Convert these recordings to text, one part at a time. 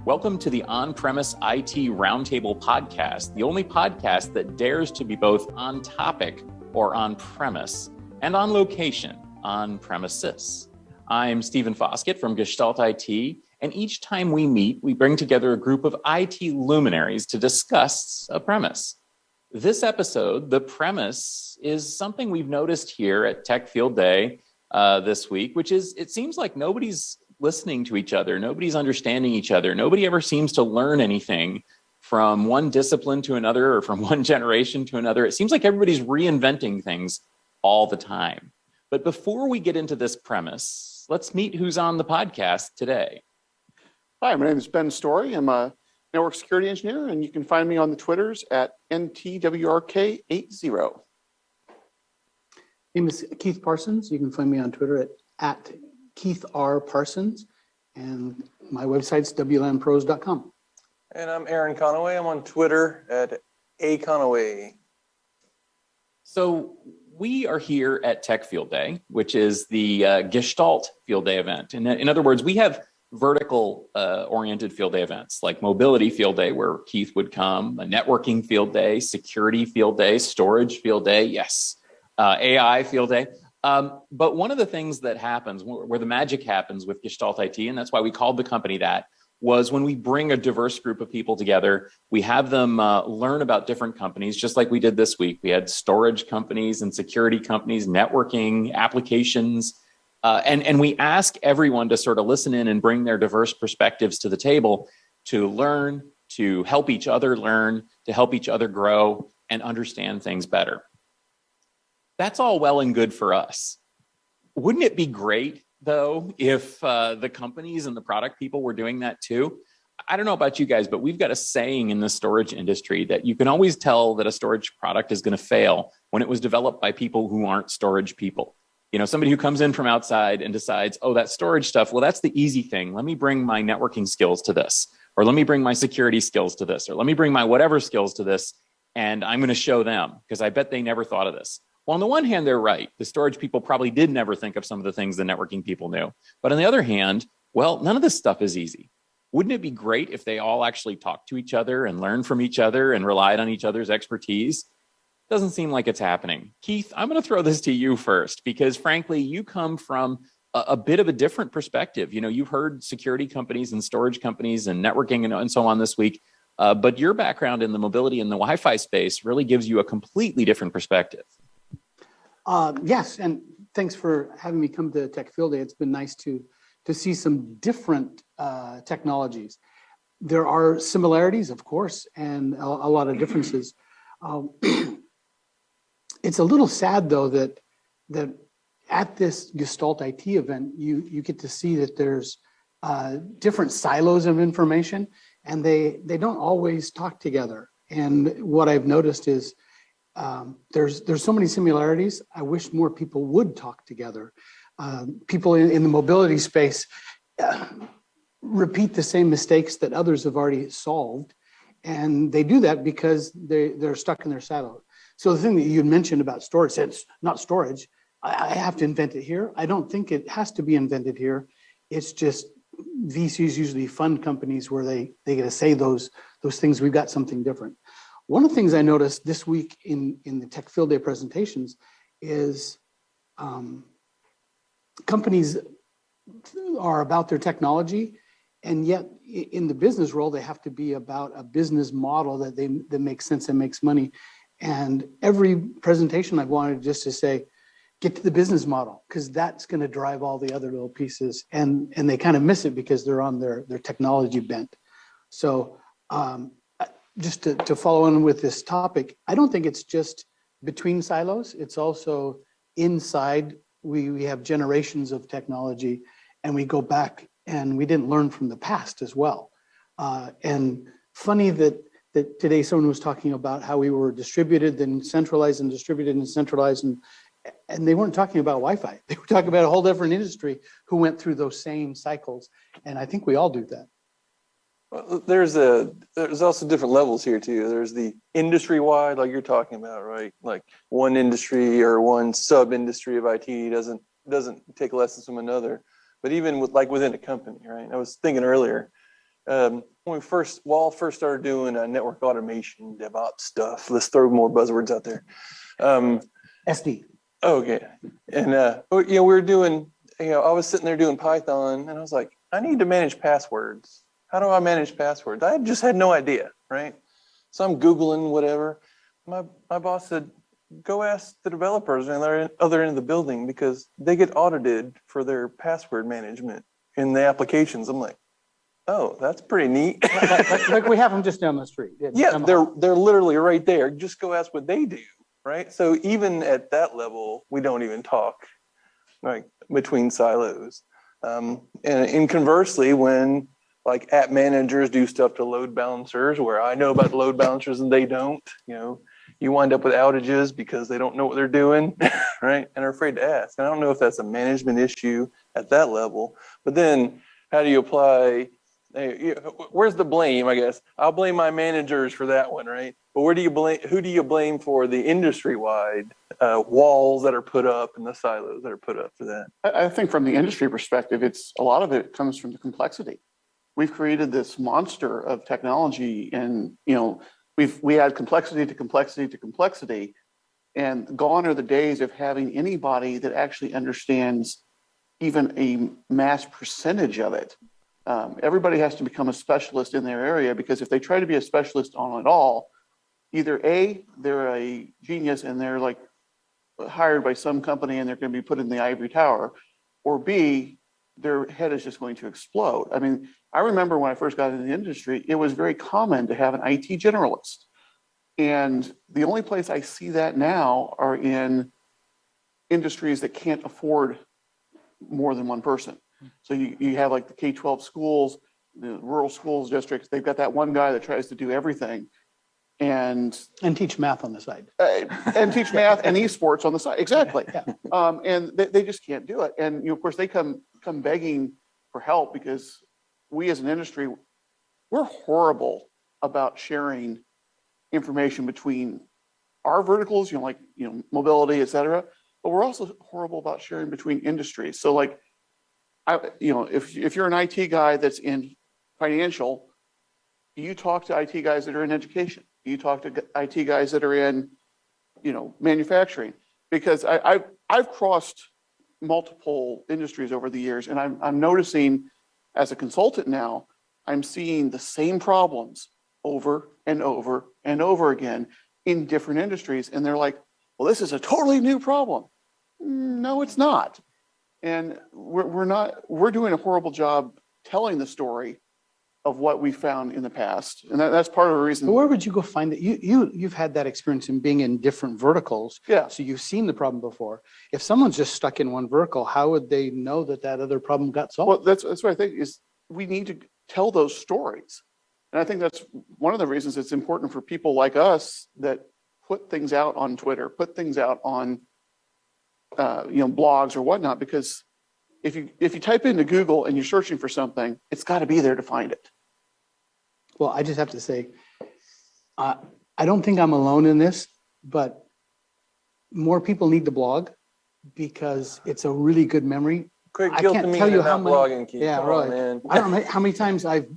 Welcome to the On-Premise IT Roundtable podcast, the only podcast that dares to be both on topic or on premise and on location, on premises. I'm Stephen Foskett from Gestalt IT, and each time we meet, we bring together a group of IT luminaries to discuss a premise. This episode, the premise, is something we've noticed here at Tech Field Day this week, which is it seems like nobody's listening to each other. Nobody's understanding each other. Nobody ever seems to learn anything from one discipline to another or from one generation to another. It seems like everybody's reinventing things all the time. But before we get into this premise, let's meet who's on the podcast today. Hi, my name is Ben Story. I'm a network security engineer, and you can find me on the Twitters at NTWRK80. My name is Keith Parsons. You can find me on Twitter at Keith R. Parsons, and my website's wlandpros.com. And I'm Aaron Conaway. I'm on Twitter at aconaway. So we are here at Tech Field Day, which is the Gestalt Field Day event. And in other words, we have vertical oriented field day events like mobility field day, where Keith would come, a networking field day, security field day, storage field day, yes, AI field day. But one of the things that happens, where the magic happens with Gestalt IT, and that's why we called the company that, was when we bring a diverse group of people together, we have them learn about different companies, just like we did this week. We had storage companies and security companies, networking, applications, and we ask everyone to sort of listen in and bring their diverse perspectives to the table to learn, to help each other learn, to help each other grow and understand things better. That's all well and good for us. Wouldn't it be great, though, if the companies and the product people were doing that too? I don't know about you guys, but we've got a saying in the storage industry that you can always tell that a storage product is going to fail when it was developed by people who aren't storage people. You know, somebody who comes in from outside and decides, oh, that storage stuff, well, that's the easy thing. Let me bring my networking skills to this, or let me bring my security skills to this, or let me bring my whatever skills to this, and I'm going to show them because I bet they never thought of this. Well, on the one hand, they're right. The storage people probably did never think of some of the things the networking people knew. But on the other hand, well, none of this stuff is easy. Wouldn't it be great if they all actually talked to each other and learned from each other and relied on each other's expertise? Doesn't seem like it's happening. Keith, I'm going to throw this to you first, because frankly, you come from a bit of a different perspective. You know, you've heard security companies and storage companies and networking and so on this week. But your background in the mobility and the Wi-Fi space really gives you a completely different perspective. Yes, and thanks for having me come to Tech Field Day. It's been nice to see some different technologies. There are similarities, of course, and a lot of differences. It's a little sad, though, that at this Gestalt IT event, you get to see that there's different silos of information, and they don't always talk together. And what I've noticed is there's so many similarities. I wish more people would talk together. People in the mobility space repeat the same mistakes that others have already solved, and they do that because they're stuck in their silo. So the thing that you mentioned about storage, it's not storage. I have to invent it here. I don't think it has to be invented here. It's just VCs usually fund companies where they get to say those things. We've got something different. One of the things I noticed this week in the Tech Field Day presentations is companies are about their technology, and yet in the business role, they have to be about a business model that makes sense and makes money. And every presentation I've wanted just to say, get to the business model, because that's going to drive all the other little pieces. And they kind of miss it because they're on their technology bent. So just to follow on with this topic, I don't think it's just between silos. It's also inside. We have generations of technology, and we go back and we didn't learn from the past as well. And funny that today someone was talking about how we were distributed, then centralized, and distributed and centralized, and they weren't talking about Wi-Fi. They were talking about a whole different industry who went through those same cycles. And I think we all do that. Well, there's also different levels here too. There's the industry-wide, like you're talking about, right? Like one industry or one sub-industry of IT doesn't take lessons from another. But even within a company, right? I was thinking earlier, when Wall first started doing network automation, DevOps stuff. Let's throw more buzzwords out there. SD. Okay. And, we were doing, I was sitting there doing Python and I was like, I need to manage passwords. How do I manage passwords? I just had no idea, right? So I'm Googling whatever. My boss said, go ask the developers on the other end of the building because they get audited for their password management in the applications. I'm like, oh, that's pretty neat. Like we have them just down the street. Yeah, they're literally right there. Just go ask what they do, right? So even at that level, we don't even talk like between silos. And conversely, when like app managers do stuff to load balancers where I know about the load balancers and they don't, you wind up with outages because they don't know what they're doing, right? And are afraid to ask. And I don't know if that's a management issue at that level, but then how do you apply? Where's the blame? I guess I'll blame my managers for that one, right? But who do you blame for the industry-wide walls that are put up and the silos that are put up for that? I think from the industry perspective, a lot of it comes from the complexity. We've created this monster of technology, and we add complexity to complexity to complexity, and gone are the days of having anybody that actually understands even a mass percentage of it. Everybody has to become a specialist in their area, because if they try to be a specialist on it all, either A, they're a genius and they're like hired by some company and they're going to be put in the ivory tower, or B, their head is just going to explode. I mean, I remember when I first got into the industry, it was very common to have an IT generalist. And the only place I see that now are in industries that can't afford more than one person. So you have like the K-12 schools, the rural schools districts, they've got that one guy that tries to do everything and teach math on the side. And teach math and esports on the side. Exactly. Yeah. And they just can't do it. And of course they come begging for help, because we as an industry, we're horrible about sharing information between our verticals, like mobility, et cetera. But we're also horrible about sharing between industries. So like, if you're an IT guy that's in financial, you talk to IT guys that are in education. You talk to IT guys that are in, manufacturing. Because I've crossed multiple industries over the years, and I'm noticing as a consultant now, I'm seeing the same problems over and over and over again in different industries. And they're like, well, this is a totally new problem. No, it's not. And we're doing a horrible job telling the story of what we found in the past. And that's part of the reason. But where would you go find it? You've had that experience in being in different verticals. Yeah. So you've seen the problem before. If someone's just stuck in one vertical, how would they know that other problem got solved? Well, that's what I think is we need to tell those stories. And I think that's one of the reasons it's important for people like us that put things out on Twitter, put things out on blogs or whatnot, because if you type into Google and you're searching for something, it's got to be there to find it. Well, I just have to say, I don't think I'm alone in this, but more people need the blog because it's a really good memory. Quick I guilt can't to me tell you about how many. blogging, Keith. Yeah, Come really. on, man. I don't know how many times I've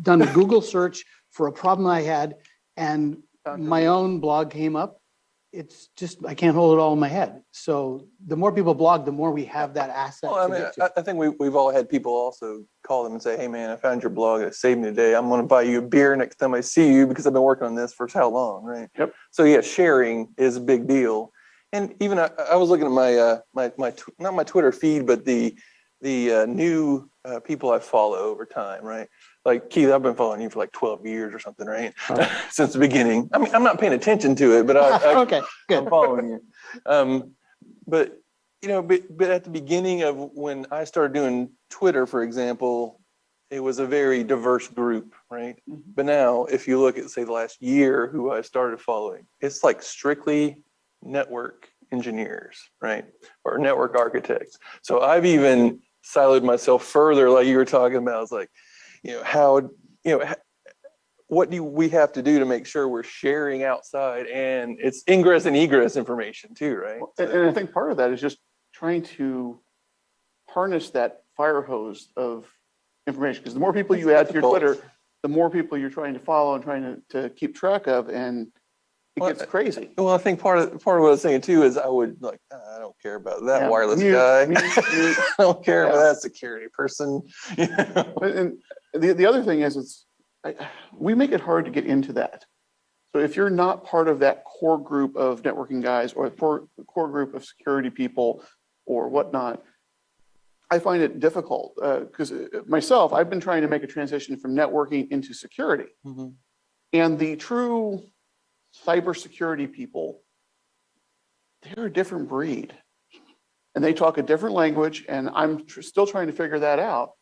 done a Google search for a problem I had, and my own blog came up. It's just I can't hold it all in my head. So the more people blog, the more we have that asset. Well, I think we've all had people also call them and say, "Hey, man, I found your blog. It saved me today. I'm going to buy you a beer next time I see you because I've been working on this for how long, right?" Yep. So yeah, sharing is a big deal. And even I was looking at my not my Twitter feed, but the new people I follow over time, right? Like Keith, I've been following you for like 12 years or something, right? Since the beginning. I mean, I'm not paying attention to it, but Okay, good. I'm following you. But at the beginning of when I started doing Twitter, for example, it was a very diverse group, right? Mhm. But now, if you look at say the last year, who I started following, it's like strictly network engineers, right? Or network architects. So I've even siloed myself further, like you were talking about. It's like, what do we have to do to make sure we're sharing outside, and it's ingress and egress information too, right? And I think part of that is just trying to harness that fire hose of information, because the more people you add to your Twitter, the more people you're trying to follow and trying to keep track of, and it Well, gets crazy. Well, I think part of what I was saying too is I would like, I don't care about that Yeah, wireless mute, guy. mute. I don't care about Yeah. that security person. You know? And the other thing is, we make it hard to get into that. So if you're not part of that core group of networking guys or core group of security people or whatnot, I find it difficult because myself, I've been trying to make a transition from networking into security. Mhm. And the true cybersecurity people, they're a different breed. And they talk a different language, and I'm still trying to figure that out.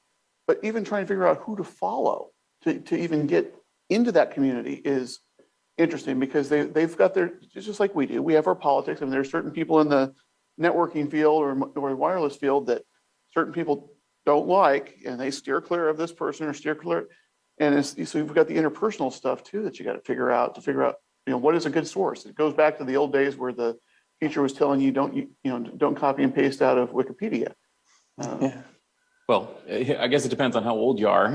But even trying to figure out who to follow to even get into that community is interesting, because they've got their, just like we do, we have our politics, and there's certain people in the networking field or the wireless field that certain people don't like, and they steer clear of this person or steer clear. And so you've got the interpersonal stuff too that you got to figure out, what is a good source. It goes back to the old days where the teacher was telling you don't copy and paste out of Wikipedia. Yeah. Well, I guess it depends on how old you are.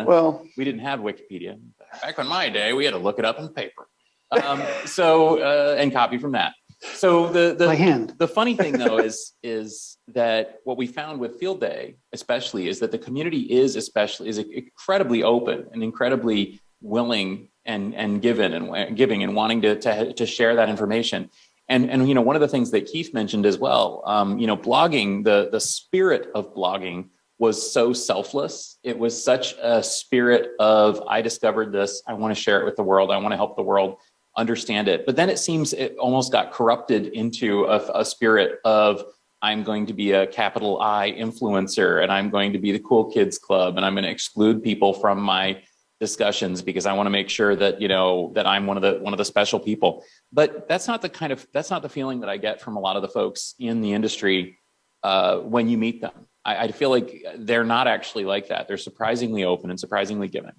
Well, We didn't have Wikipedia. Back in my day, we had to look it up in paper. And copy from that. So By hand. the funny thing though is that what we found with Field Day, especially, is that the community is incredibly open and incredibly willing and giving and wanting to share that information. And one of the things that Keith mentioned as well, blogging, the spirit of blogging was so selfless. It was such a spirit of, I discovered this, I want to share it with the world, I want to help the world understand it. But then it seems it almost got corrupted into a spirit of, I'm going to be a capital I influencer, and I'm going to be the cool kids club, and I'm going to exclude people from my discussions because I want to make sure that that I'm one of the special people. But that's not the feeling that I get from a lot of the folks in the industry when you meet them. I feel like they're not actually like that. They're surprisingly open and surprisingly giving.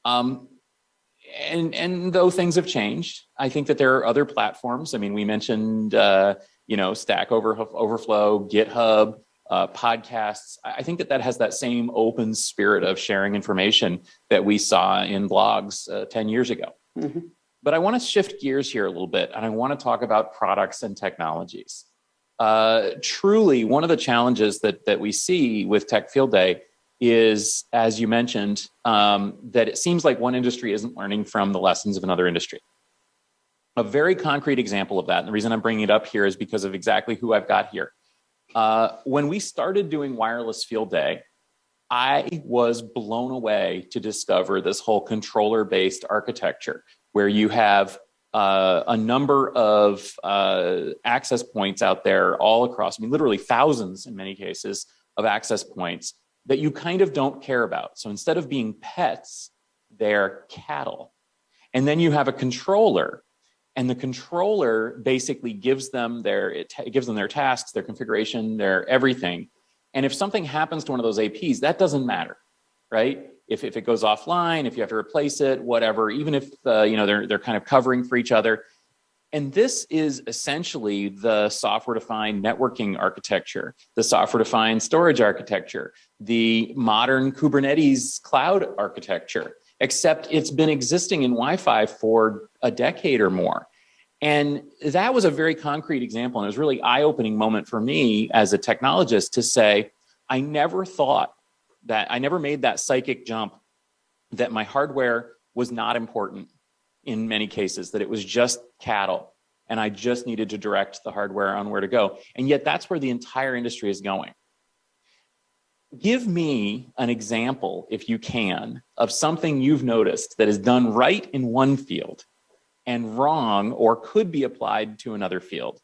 And though things have changed, I think that there are other platforms. I mean, we mentioned Stack Overflow, GitHub, podcasts. I think that has that same open spirit of sharing information that we saw in blogs 10 years ago. mm-hmm. But I want to shift gears here a little bit, and I want to talk about products and technologies. Truly, one of the challenges that we see with Tech Field Day is, as you mentioned, that it seems like one industry isn't learning from the lessons of another industry. A very concrete example of that, and the reason I'm bringing it up here is because of exactly who I've got here. When we started doing Wireless Field Day, I was blown away to discover this whole controller-based architecture where you have a number of access points out there all across, literally thousands in many cases of access points that you kind of don't care about. So instead of being pets, they're cattle. And then you have a controller, and the controller basically gives them their tasks, their configuration, their everything. And if something happens to one of those APs, that doesn't matter, right? If it goes offline, if you have to replace it, whatever, even if they're kind of covering for each other. And this is essentially the software-defined networking architecture, the software-defined storage architecture, the modern Kubernetes cloud architecture, except it's been existing in Wi-Fi for a decade or more. And that was a very concrete example. And it was a really eye-opening moment for me as a technologist to say, I never made that psychic jump that my hardware was not important in many cases, that it was just cattle and I just needed to direct the hardware on where to go. And yet that's where the entire industry is going. Give me an example, if you can, of something you've noticed that is done right in one field and wrong or could be applied to another field.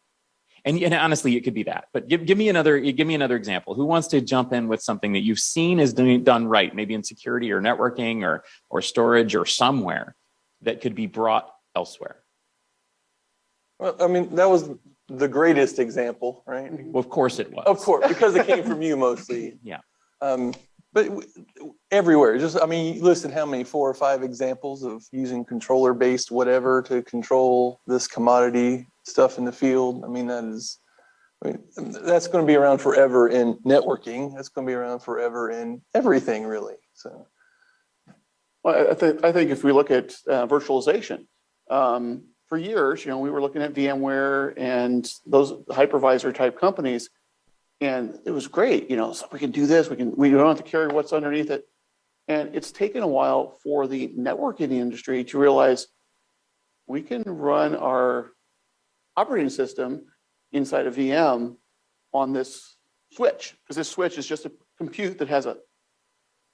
And honestly, it could be that. But give me another example. Who wants to jump in with something that you've seen is done right, maybe in security or networking or storage or somewhere that could be brought elsewhere? Well, that was the greatest example, right? Well, of course it was. Of course, because it came from you mostly. Yeah. But everywhere, you listed how many, 4 or 5 examples of using controller-based whatever to control this commodity stuff in the field. That's going to be around forever in networking. That's going to be around forever in everything, really. So, Well, I think if we look at virtualization, for years, we were looking at VMware and those hypervisor type companies, and it was great. So we can do this. We don't have to carry what's underneath it. And it's taken a while for the networking industry to realize we can run our operating system inside a VM on this switch, because this switch is just a compute that has a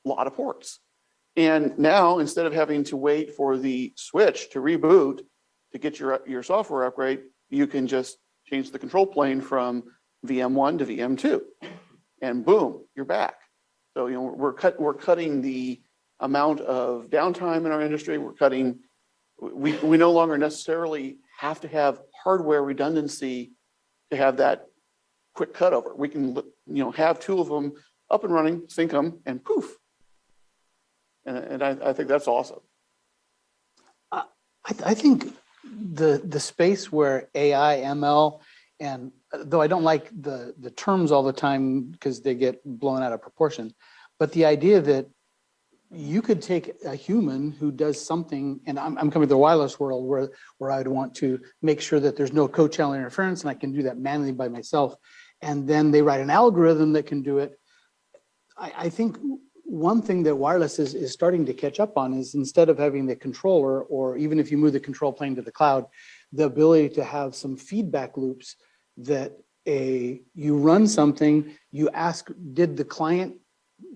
lot of ports. And now, instead of having to wait for the switch to reboot to get your software upgrade, you can just change the control plane from VM1 to VM2, and boom, you're back. So we're cutting the amount of downtime in our industry. We no longer necessarily have to have hardware redundancy to have that quick cutover. We can have two of them up and running, sync them, and poof. And I think that's awesome. I think the space where AI, ML, and though I don't like the terms all the time because they get blown out of proportion, but the idea that you could take a human who does something, and I'm coming to the wireless world where I'd want to make sure that there's no co-channel interference, and I can do that manually by myself, and then they write an algorithm that can do it. I think one thing that wireless is starting to catch up on is, instead of having the controller, or even if you move the control plane to the cloud, the ability to have some feedback loops that you run something, you ask, did the client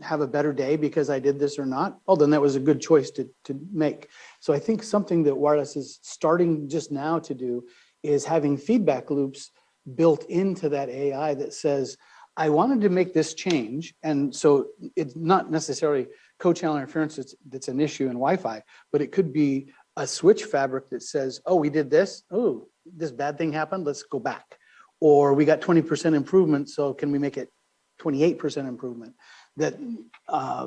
have a better day because I did this or not? Oh, then that was a good choice to make. So I think something that wireless is starting just now to do is having feedback loops built into that AI that says, I wanted to make this change. And so it's not necessarily co-channel interference that's an issue in Wi-Fi, but it could be a switch fabric that says, oh, we did this. Oh, this bad thing happened. Let's go back. Or we got 20% improvement. So can we make it 28% improvement? That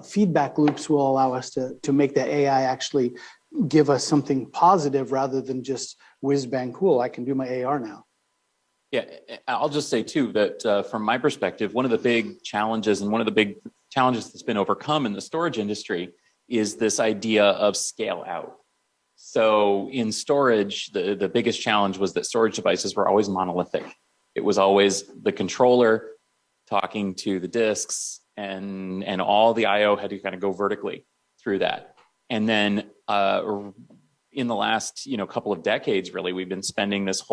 feedback loops will allow us to make the AI actually give us something positive rather than just whiz bang cool. I can do my AR now. Yeah, I'll just say too that from my perspective, one of the big challenges that's been overcome in the storage industry is this idea of scale out. So in storage, the biggest challenge was that storage devices were always monolithic. It was always the controller talking to the disks, and all the IO had to kind of go vertically through that. And then in the last couple of decades, really, we've been spending this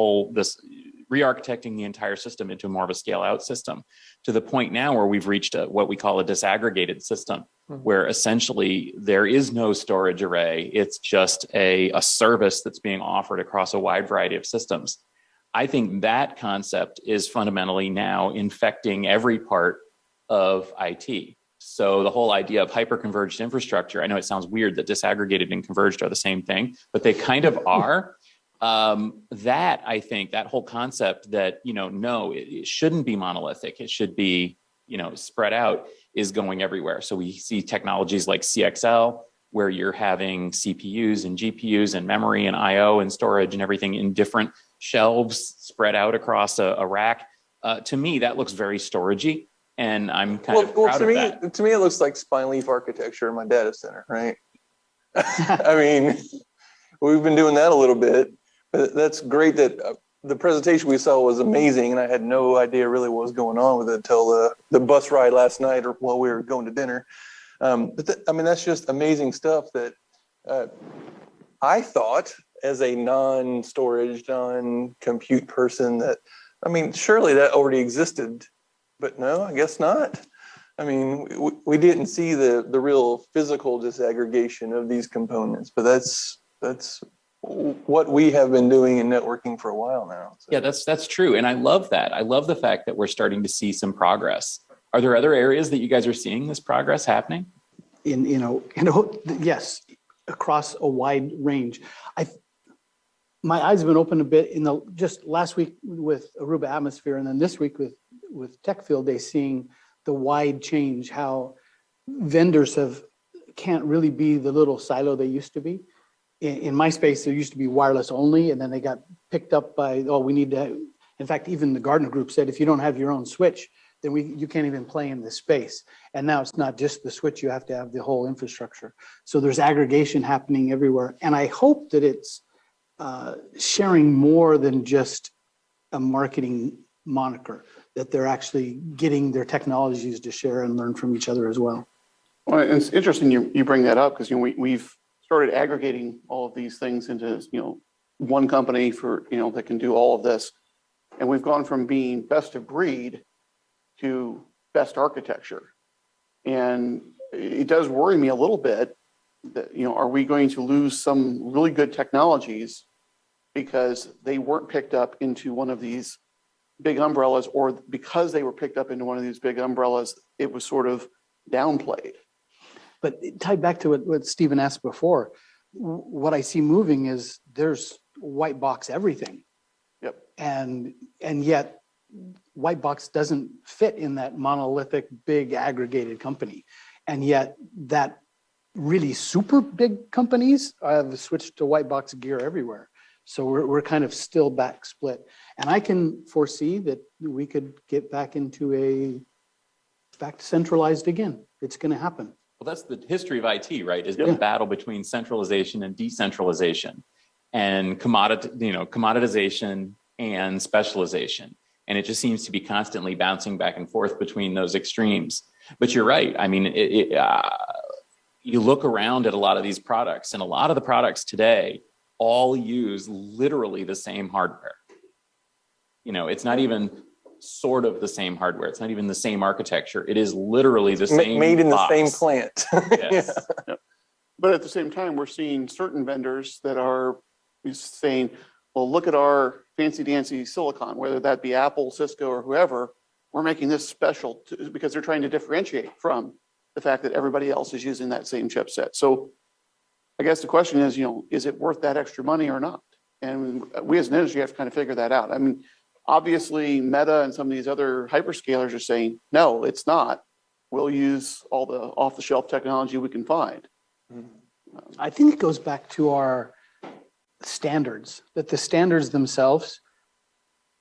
re-architecting the entire system into more of a scale out system, to the point now where we've reached what we call a disaggregated system, where essentially there is no storage array. It's just a service that's being offered across a wide variety of systems. I think that concept is fundamentally now infecting every part of IT. So the whole idea of hyper-converged infrastructure, I know it sounds weird that disaggregated and converged are the same thing, but they kind of are. I think that whole concept that, no, it shouldn't be monolithic, it should be, spread out, is going everywhere. So we see technologies like CXL, where you're having CPUs and GPUs and memory and IO and storage and everything in different shelves spread out across a rack. To me, that looks very storagey, and I'm kind of proud of that. To me, it looks like spine leaf architecture in my data center, right? I mean, we've been doing that a little bit, but that's great that the presentation we saw was amazing, and I had no idea really what was going on with it until the bus ride last night, or while we were going to dinner. That's just amazing stuff that I thought, as a non-storage, non-compute person, that, surely that already existed, but no, I guess not. We didn't see the real physical disaggregation of these components, but that's what we have been doing in networking for a while now. So. Yeah, that's true. And I love that. I love the fact that we're starting to see some progress. Are there other areas that you guys are seeing this progress happening? Yes, across a wide range. My eyes have been opened a bit just last week with Aruba Atmosphere, and then this week with Tech Field Day, seeing the wide change, how vendors can't really be the little silo they used to be. In my space, there used to be wireless only, and then they got picked up by, we need to, in fact, even the Gartner Group said, if you don't have your own switch, then you can't even play in this space. And now it's not just the switch, you have to have the whole infrastructure. So there's aggregation happening everywhere. And I hope that it's sharing more than just a marketing moniker, that they're actually getting their technologies to share and learn from each other as well. Well, it's interesting you bring that up because we've started aggregating all of these things into one company for that can do all of this, and we've gone from being best of breed to best architecture, and it does worry me a little bit that are we going to lose some really good technologies because they weren't picked up into one of these big umbrellas, or because they were picked up into one of these big umbrellas, it was sort of downplayed. But tied back to what Stephen asked before, what I see moving is there's white box everything. Yep. And yet white box doesn't fit in that monolithic, big aggregated company. And yet that really super big companies have switched to white box gear everywhere. So we're kind of still back split. And I can foresee that we could get back centralized again. It's going to happen. Well, that's the history of IT, right? Is Yeah. the battle between centralization and decentralization, and commoditization and specialization. And it just seems to be constantly bouncing back and forth between those extremes. But you're right. I mean, you look around at a lot of these products, and a lot of the products today all use literally the same hardware. It's not even sort of the same hardware. It's not even the same architecture. It is literally the same made in box. the same plant. Yes. Yep. But at the same time, we're seeing certain vendors that are saying, well, look at our fancy dancy silicon, whether that be Apple, Cisco, or whoever, we're making this special because they're trying to differentiate from the fact that everybody else is using that same chipset. So I guess the question is, is it worth that extra money or not? And we as an industry have to kind of figure that out. I mean, obviously Meta and some of these other hyperscalers are saying, no, it's not. We'll use all the off-the-shelf technology we can find. I think it goes back to our standards, that the standards themselves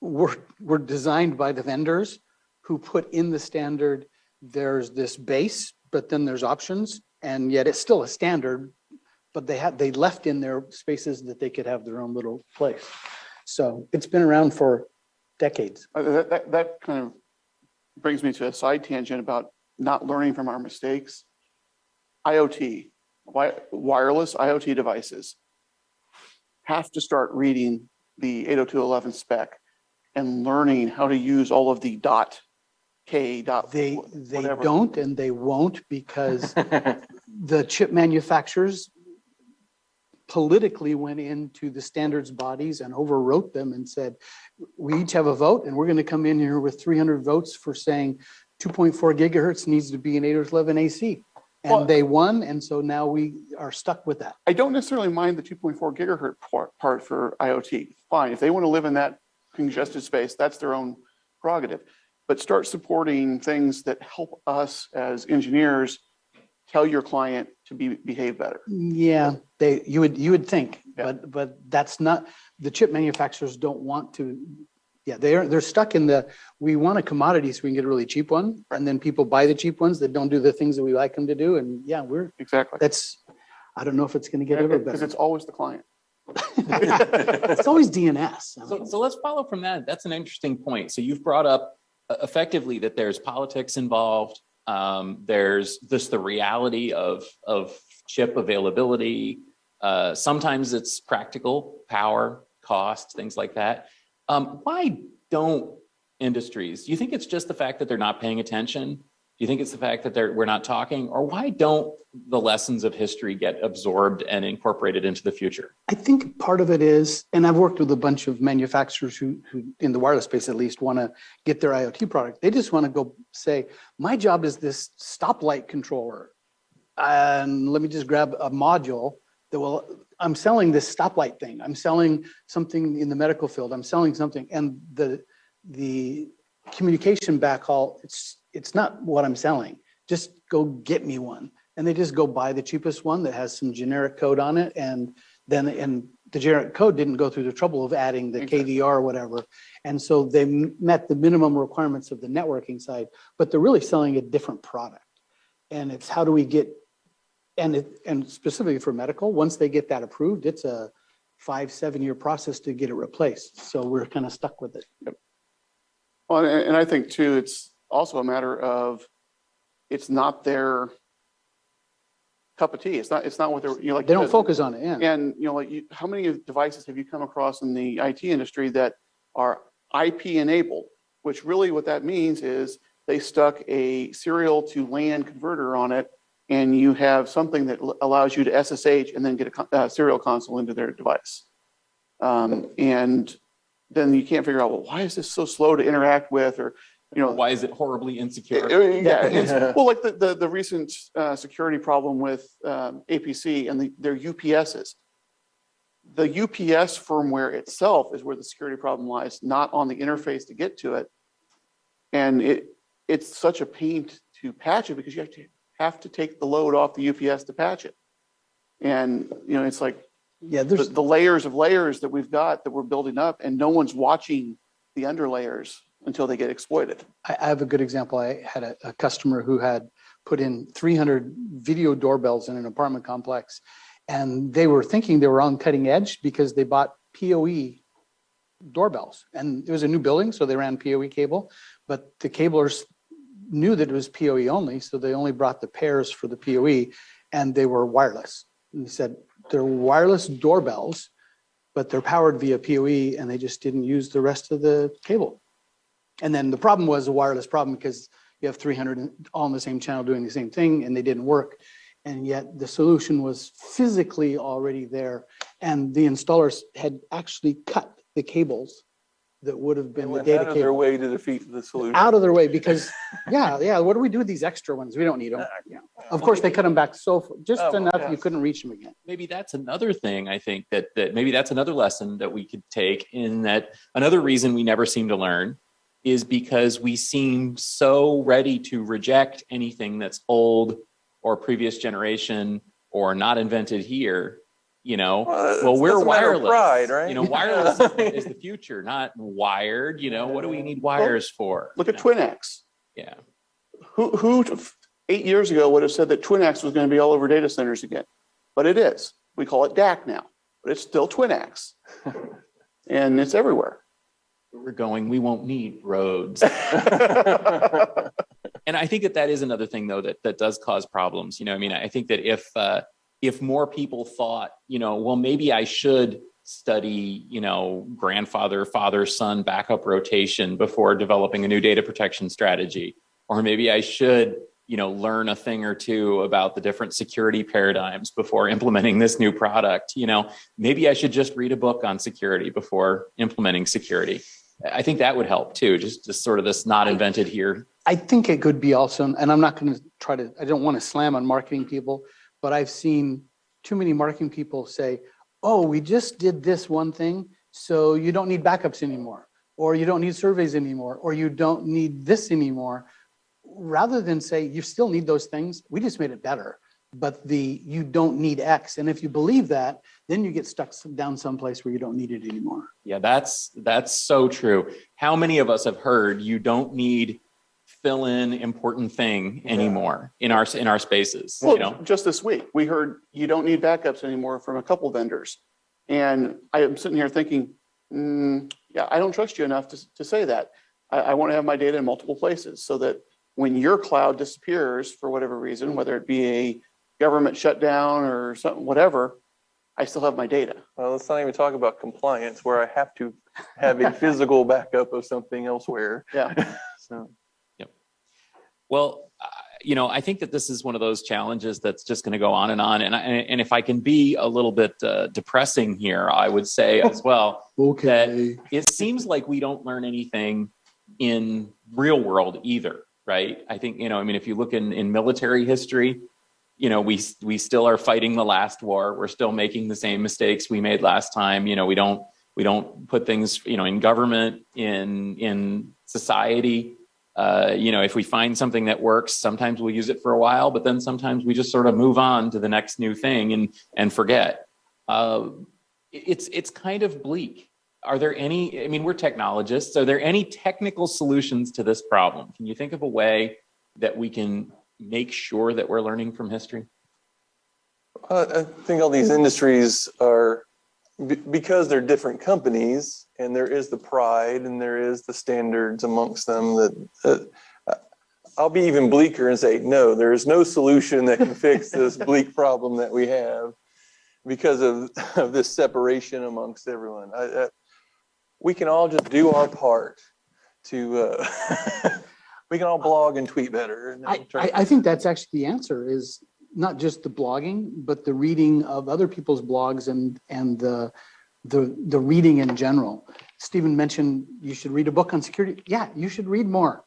were designed by the vendors who put in the standard, there's this base, but then there's options, and yet it's still a standard, but they left in their spaces that they could have their own little place. So it's been around for decades. That kind of brings me to a side tangent about not learning from our mistakes. IoT, wireless IoT devices have to start reading the 802.11 spec and learning how to use all of the .k. They whatever. don't, and they won't, because the chip manufacturers politically went into the standards bodies and overwrote them and said, we each have a vote, and we're going to come in here with 300 votes for saying 2.4 gigahertz needs to be an 802.11 AC. And they won, and so now we are stuck with that. I don't necessarily mind the 2.4 gigahertz part for IoT. Fine, if they want to live in that congested space, that's their own prerogative. But start supporting things that help us as engineers tell your client to behave better. Yeah, you would think, Yeah. but that's not, the chip manufacturers don't want to. Yeah, they're stuck in we want a commodity so we can get a really cheap one, and then people buy the cheap ones that don't do the things that we like them to do, and yeah, Exactly. I don't know if it's going to get ever Because better. it's always the client. It's always DNS. So let's follow from that. That's an interesting point. So you've brought up effectively that there's politics involved. There's just the reality of chip availability. Sometimes it's practical, power, cost, things like that. Why don't industries, do you think it's just the fact that they're not paying attention? Do you think it's the fact that we're not talking? Or why don't the lessons of history get absorbed and incorporated into the future? I think part of it is, and I've worked with a bunch of manufacturers who in the wireless space at least, want to get their IoT product. They just want to go say, my job is this stoplight controller. And let me just grab a module that I'm selling this stoplight thing. I'm selling something in the medical field. I'm selling something. And the communication backhaul, it's not what I'm selling. Just go get me one. And they just go buy the cheapest one that has some generic code on it. And then, and the generic code didn't go through the trouble of adding the KDR or whatever. And so they met the minimum requirements of the networking side, but they're really selling a different product. And it's how do we get, and specifically for medical, once they get that approved, it's a 5-7 year process to get it replaced. So we're kind of stuck with it. Yep. Well, and I think too, it's also a matter of, it's not their cup of tea. It's not what they're, like they don't focus on it. Yeah. And like how many devices have you come across in the IT industry that are IP enabled, which really what that means is they stuck a serial to LAN converter on it, and you have something that allows you to SSH and then get a serial console into their device. And then you can't figure out, well, why is this so slow to interact with, or why is it horribly insecure? Well, like the recent security problem with APC and their UPSs. The UPS firmware itself is where the security problem lies, not on the interface to get to it. And it's such a pain to patch it because you have to take the load off the UPS to patch it. And it's like there's the layers of layers that we've got that we're building up, and no one's watching the under layers until they get exploited. I have a good example. I had a customer who had put in 300 video doorbells in an apartment complex, and they were thinking they were on cutting edge because they bought PoE doorbells. And it was a new building, so they ran PoE cable, but the cablers knew that it was PoE only, so they only brought the pairs for the PoE, and they were wireless. And he said, they're wireless doorbells, but they're powered via PoE, and they just didn't use the rest of the cable. And then the problem was a wireless problem because you have 300 all on the same channel doing the same thing, and they didn't work. And yet the solution was physically already there. And the installers had actually cut the cables that would have been the data out of their way to defeat the solution. Out of their way because, what do we do with these extra ones? We don't need them. Of course, they cut them back just enough you couldn't reach them again. Maybe that's another thing, I think, that maybe that's another lesson that we could take, in that another reason we never seem to learn is because we seem so ready to reject anything that's old or previous generation or not invented here. Well, we're wireless, pride, right? Wireless is the future, not wired. What do we need wires for? Look at TwinX. Yeah. Who 8 years ago would have said that TwinX was going to be all over data centers again? But it is. We call it DAC now, but it's still TwinX. And it's everywhere. We're going, we won't need roads. And I think that is another thing, though, that does cause problems. I think that if more people thought, well, maybe I should study, grandfather, father, son backup rotation before developing a new data protection strategy, or maybe I should, learn a thing or two about the different security paradigms before implementing this new product. Maybe I should just read a book on security before implementing security. I think that would help too. Just sort of this not invented here. I think it could be also, and I'm not going to I don't want to slam on marketing people, but I've seen too many marketing people say, oh, we just did this one thing, so you don't need backups anymore, or you don't need surveys anymore, or you don't need this anymore, rather than say, you still need those things. We just made it better, but you don't need X. And if you believe that, then you get stuck down someplace where you don't need it anymore. Yeah, that's so true. How many of us have heard you don't need fill in important thing anymore in our spaces? Well, just this week, we heard you don't need backups anymore from a couple vendors. And I am sitting here thinking, I don't trust you enough to say that. I want to have my data in multiple places so that when your cloud disappears for whatever reason, whether it be a government shutdown or something, whatever, I still have my data. Well, let's not even talk about compliance where I have to have a physical backup of something elsewhere. Yeah. So. Yep. Well, I think that this is one of those challenges that's just going to go on. And if I can be a little bit depressing here, I would say as well, that it seems like we don't learn anything in real world either, right? I think, if you look in military history, we still are fighting the last war. We're still making the same mistakes we made last time. We don't put things, in government, in society. If we find something that works, sometimes we'll use it for a while, but then sometimes we just sort of move on to the next new thing and forget. it's kind of bleak. Are there any, I mean, we're technologists. Are there any technical solutions to this problem? Can you think of a way that we can make sure that we're learning from history? I think all these industries are, because they're different companies, and there is the pride and there is the standards amongst them, that I'll be even bleaker and say, no, there is no solution that can fix this bleak problem that we have because of this separation amongst everyone. We can all just do our part to, we can all blog and tweet better. I think that's actually the answer, is not just the blogging, but the reading of other people's blogs and the reading in general. Stephen mentioned you should read a book on security. Yeah, you should read more.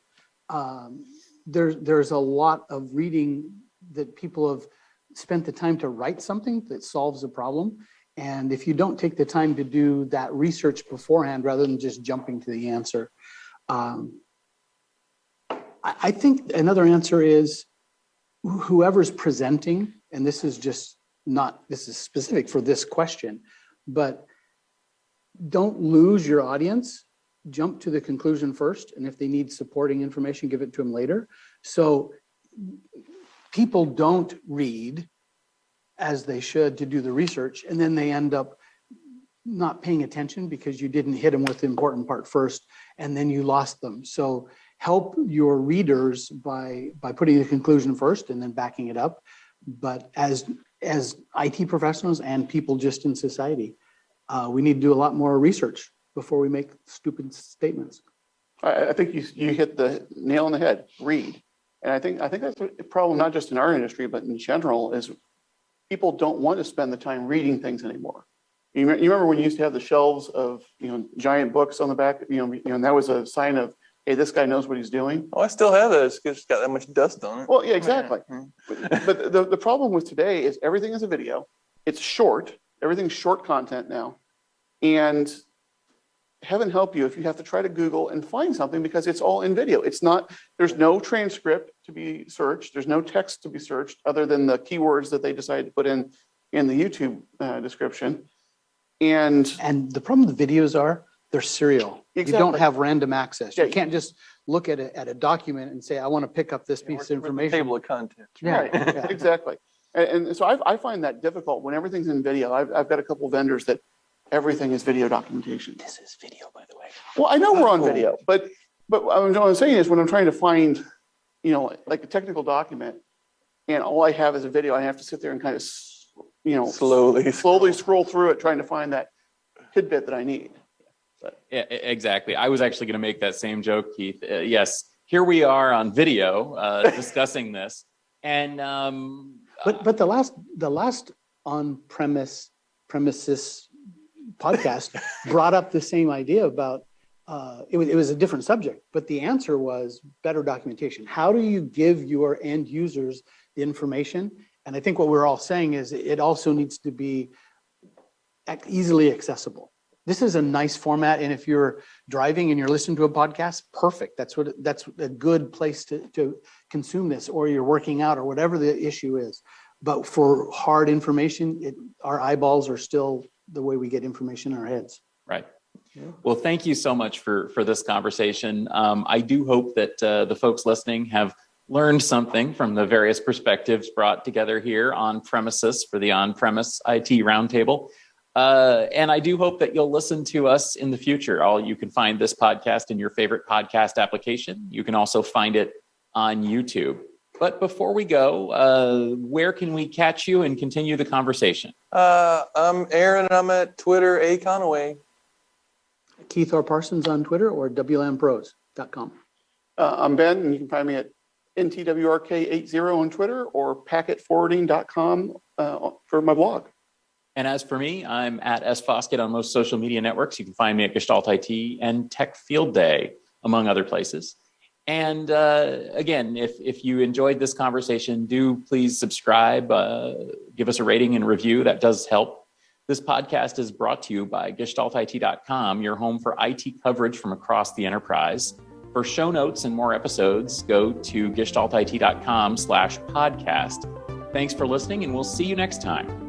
There's a lot of reading that people have spent the time to write something that solves a problem. And if you don't take the time to do that research beforehand, rather than just jumping to the answer, I think another answer is whoever's presenting, and this is specific for this question, but don't lose your audience. Jump to the conclusion first. And if they need supporting information, give it to them later. So people don't read as they should to do the research, and then they end up not paying attention because you didn't hit them with the important part first, and then you lost them. So help your readers by putting the conclusion first and then backing it up. But as IT professionals and people just in society, we need to do a lot more research before we make stupid statements. I think you hit the nail on the head. Read. And I think that's a problem, not just in our industry, but in general, is people don't want to spend the time reading things anymore. You remember when you used to have the shelves of giant books on the back, and that was a sign of, hey, this guy knows what he's doing. Oh, I still have those because it's got that much dust on it. Well, yeah, exactly. But the problem with today is everything is a video. It's short. Everything's short content now. And heaven help you if you have to try to Google and find something, because it's all in video. There's no transcript to be searched. There's no text to be searched other than the keywords that they decide to put in the YouTube description. And the problem with videos are they're serial. Exactly. You don't have random access. You can't just look at a document and say, I want to pick up this piece of information. Table of contents. Right, exactly. And so I find that difficult when everything's in video. I've got a couple vendors that everything is video documentation. This is video, by the way. Well, I know we're on video, but what I'm saying is when I'm trying to find, like a technical document, and all I have is a video, I have to sit there and kind of, slowly scroll through it, trying to find that tidbit that I need. But. Yeah, exactly. I was actually going to make that same joke, Keith. Yes, here we are on video discussing this, and but the last on-premises podcast brought up the same idea about it was a different subject, but the answer was better documentation. How do you give your end users the information? And I think what we're all saying is it also needs to be easily accessible. This is a nice format, and if you're driving and you're listening to a podcast, perfect. That's a good place to consume this, or you're working out, or whatever the issue is. But for hard information, our eyeballs are still the way we get information in our heads. Right. Yeah. Well, thank you so much for this conversation. I do hope that the folks listening have learned something from the various perspectives brought together here on premises for the on-premise IT roundtable. And I do hope that you'll listen to us in the future. You can find this podcast in your favorite podcast application. You can also find it on YouTube. But before we go, where can we catch you and continue the conversation? I'm Aaron, and I'm at Twitter, A Conaway. Keith R. Parsons on Twitter, or WLANpros.com. I'm Ben, and you can find me at NTWRK80 on Twitter, or packetforwarding.com for my blog. And as for me, I'm at S. Foskett on most social media networks. You can find me at Gestalt IT and Tech Field Day, among other places. And again, if you enjoyed this conversation, do please subscribe, give us a rating and review. That does help. This podcast is brought to you by GestaltIT.com, your home for IT coverage from across the enterprise. For show notes and more episodes, go to GestaltIT.com/podcast. Thanks for listening, and we'll see you next time.